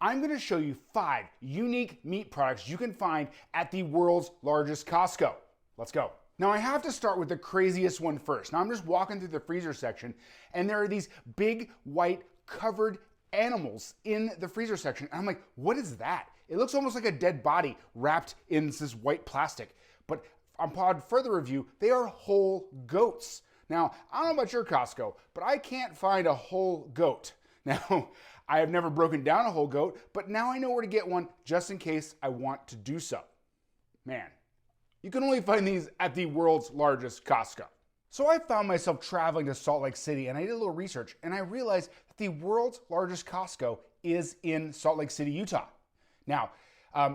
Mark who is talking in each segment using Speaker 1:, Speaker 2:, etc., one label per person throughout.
Speaker 1: I'm going to show you 5 unique meat products you can find at the world's largest Costco. Let's go. Now I have to start with the craziest one first. Now I'm just walking through the freezer section and there are these big white covered animals in the freezer section. And I'm like, what is that? It looks almost like a dead body wrapped in this white plastic. But upon further review, they are whole goats. Now, I don't know about your Costco, but I can't find a whole goat. Now, I have never broken down a whole goat, but now I know where to get one just in case I want to do so. Man, you can only find these at the world's largest Costco. So I found myself traveling to Salt Lake City and I did a little research and I realized that the world's largest Costco is in Salt Lake City, Utah. Now,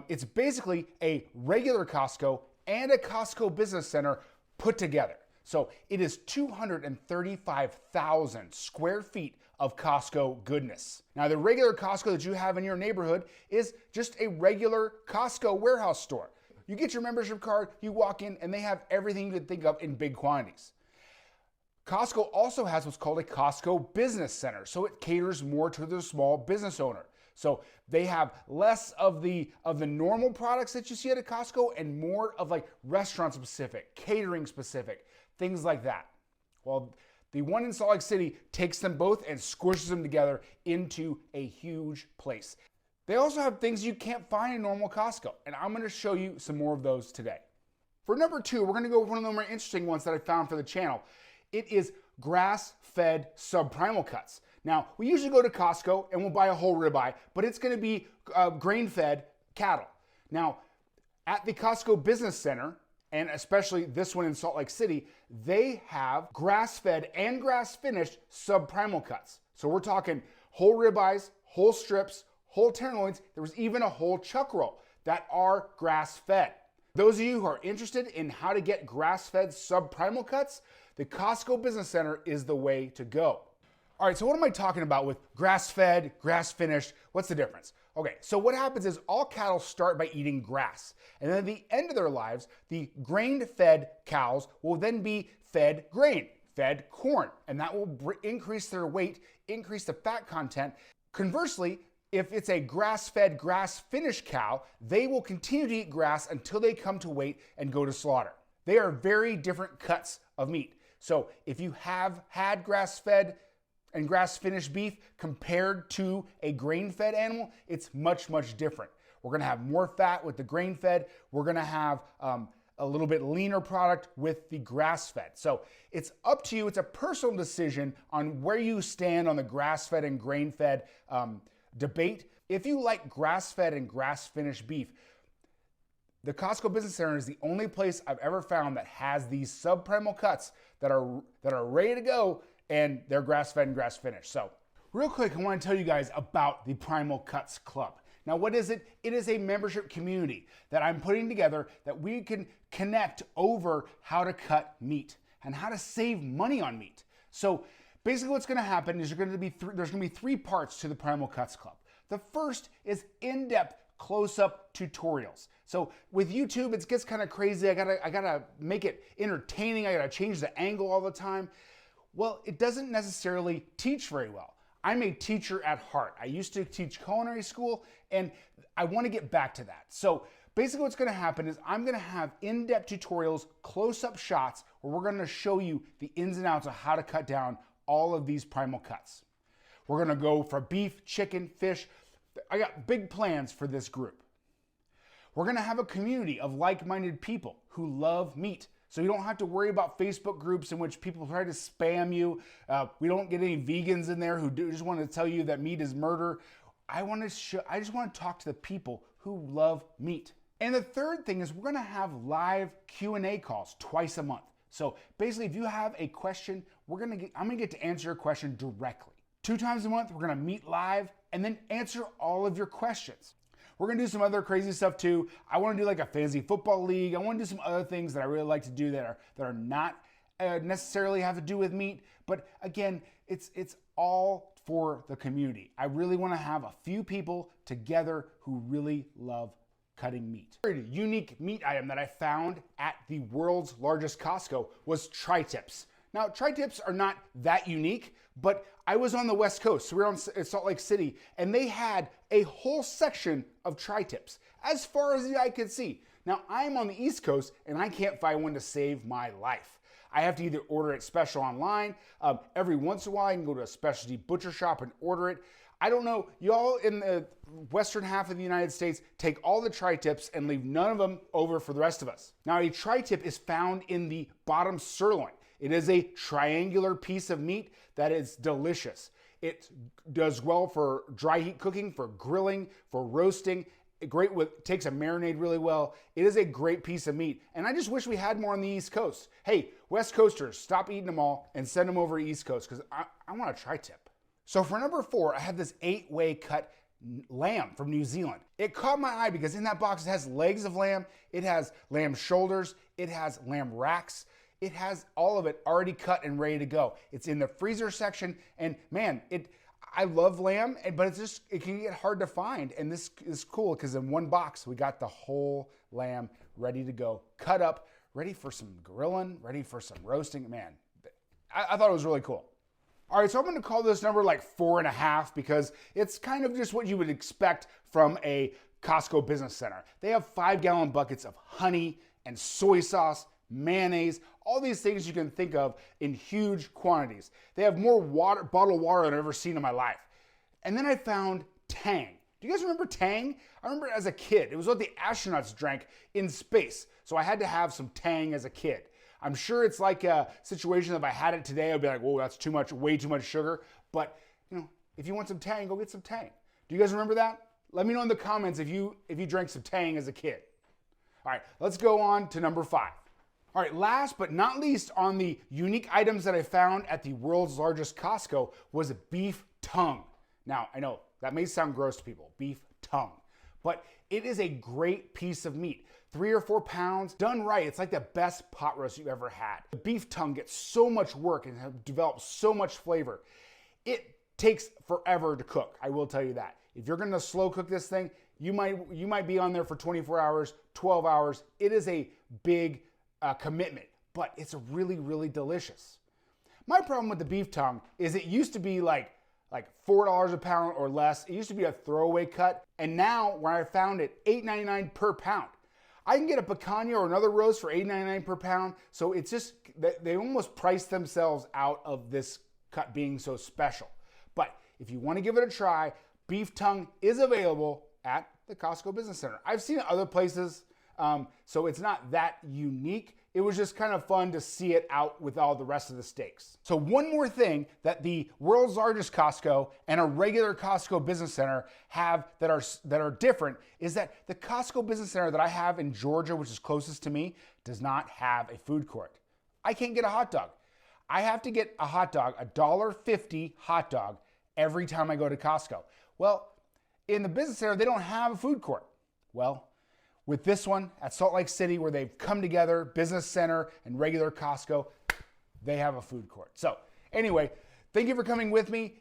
Speaker 1: it's basically a regular Costco and a Costco business center put together. So it is 235,000 square feet of Costco goodness. Now the regular Costco that you have in your neighborhood is just a regular Costco warehouse store. You get your membership card, you walk in, and they have everything you could think of in big quantities. Costco also has what's called a Costco Business Center, so it caters more to the small business owner. So they have less of the normal products that you see at a Costco and more of like restaurant specific, catering specific, things like that. Well, the one in Salt Lake City takes them both and squishes them together into a huge place. They also have things you can't find in normal Costco, and I'm going to show you some more of those today. For number 2, we're going to go with one of the more interesting ones that I found for the channel. It is grass-fed subprimal cuts. Now, we usually go to Costco and we'll buy a whole ribeye, but it's going to be grain-fed cattle. Now, at the Costco Business Center, and especially this one in Salt Lake City, they have grass-fed and grass-finished subprimal cuts. So we're talking whole ribeyes, whole strips, whole tenderloins. There was even a whole chuck roll that are grass-fed. Those of you who are interested in how to get grass-fed subprimal cuts, the Costco Business Center is the way to go. All right, so what am I talking about with grass-fed, grass-finished? What's the difference? Okay, so what happens is all cattle start by eating grass. And then at the end of their lives, the grain-fed cows will then be fed grain, fed corn. And that will increase their weight, increase the fat content. Conversely, if it's a grass-fed, grass-finished cow, they will continue to eat grass until they come to weight and go to slaughter. They are very different cuts of meat. So if you have had grass-fed and grass-finished beef compared to a grain-fed animal, it's much, much different. We're gonna have more fat with the grain-fed. We're gonna have a little bit leaner product with the grass-fed. So it's up to you. It's a personal decision on where you stand on the grass-fed and grain-fed debate. If you like grass-fed and grass-finished beef, the Costco Business Center is the only place I've ever found that has these subprimal cuts that are ready to go, and they're grass-fed and grass-finished. So real quick, I want to tell you guys about the Primal Cuts Club. Now, what is it? It is a membership community that I'm putting together that we can connect over how to cut meat and how to save money on meat. So basically what's going to happen is there's going to be 3 parts to the Primal Cuts Club. The first is in-depth close-up tutorials. So with YouTube, it gets kind of crazy. I gotta make it entertaining. I gotta change the angle all the time. Well, it doesn't necessarily teach very well. I'm a teacher at heart. I used to teach culinary school and I want to get back to that. So basically what's going to happen is I'm going to have in-depth tutorials, close-up shots where we're going to show you the ins and outs of how to cut down all of these primal cuts. We're going to go for beef, chicken, fish. I got big plans for this group. We're going to have a community of like-minded people who love meat. So you don't have to worry about Facebook groups in which people try to spam you. We don't get any vegans in there who just want to tell you that meat is murder. I just want to talk to the people who love meat. And the third thing is we're going to have live Q&A calls twice a month. So basically, if you have a question, I'm going to get to answer your question directly. 2 times a month, we're going to meet live and then answer all of your questions. We're gonna do some other crazy stuff too. I wanna do like a fantasy football league. I wanna do some other things that I really like to do that are not necessarily have to do with meat. But again, it's all for the community. I really wanna have a few people together who really love cutting meat. A very unique meat item that I found at the world's largest Costco was Tritips. Now, Tritips are not that unique, but I was on the West Coast, so we were on Salt Lake City, and they had a whole section of tri-tips, as far as the eye could see. Now, I'm on the East Coast, and I can't find one to save my life. I have to either order it special online. Every once in a while, I can go to a specialty butcher shop and order it. I don't know, y'all in the western half of the United States take all the tri-tips and leave none of them over for the rest of us. Now, a tri-tip is found in the bottom sirloin. It is a triangular piece of meat that is delicious. It does well for dry heat cooking, for grilling, for roasting. Takes a marinade really well. It is a great piece of meat. And I just wish we had more on the East Coast. Hey, West Coasters, stop eating them all and send them over to East Coast because I want a tri-tip. So for number 4, I have this 8-way cut lamb from New Zealand. It caught my eye because in that box it has legs of lamb, it has lamb shoulders, it has lamb racks, it has all of it already cut and ready to go. It's in the freezer section, and man, I love lamb, but it can get hard to find, and this is cool because in one box we got the whole lamb ready to go, cut up, ready for some grilling, ready for some roasting. Man, I thought it was really cool. All right, so I'm gonna call this number like 4.5 because it's kind of just what you would expect from a Costco business center. They have 5-gallon buckets of honey and soy sauce, mayonnaise, all these things you can think of in huge quantities. They have more bottled water than I've ever seen in my life. And then I found Tang. Do you guys remember Tang? I remember it as a kid. It was what the astronauts drank in space. So I had to have some Tang as a kid. I'm sure it's like a situation that if I had it today, I'd be like, whoa, that's too much, way too much sugar. But if you want some Tang, go get some Tang. Do you guys remember that? Let me know in the comments if you drank some Tang as a kid. All right, let's go on to number 5. All right, last but not least on the unique items that I found at the world's largest Costco was beef tongue. Now, I know that may sound gross to people, beef tongue, but it is a great piece of meat. 3 or 4 pounds, done right, it's like the best pot roast you've ever had. The beef tongue gets so much work and develops so much flavor. It takes forever to cook, I will tell you that. If you're gonna slow cook this thing, you might be on there for 24 hours, 12 hours. It is a big commitment, but it's really, really delicious. My problem with the beef tongue is it used to be like $4 a pound or less. It used to be a throwaway cut, and now when I found it, $8.99 per pound. I can get a picanha or another roast for $8.99 per pound, so it's just, they almost price themselves out of this cut being so special. But if you want to give it a try, beef tongue is available at the Costco Business Center. I've seen it other places, so it's not that unique. It was just kind of fun to see it out with all the rest of the steaks. So one more thing that the world's largest Costco and a regular Costco Business Center have that are different is that the Costco Business Center that I have in Georgia, which is closest to me, does not have a food court. I can't get a hot dog. I have to get a hot dog, a $1.50 hot dog, every time I go to Costco. Well, in the Business Center, they don't have a food court. Well, with this one at Salt Lake City, where they've come together, Business Center and regular Costco, they have a food court. So anyway, thank you for coming with me.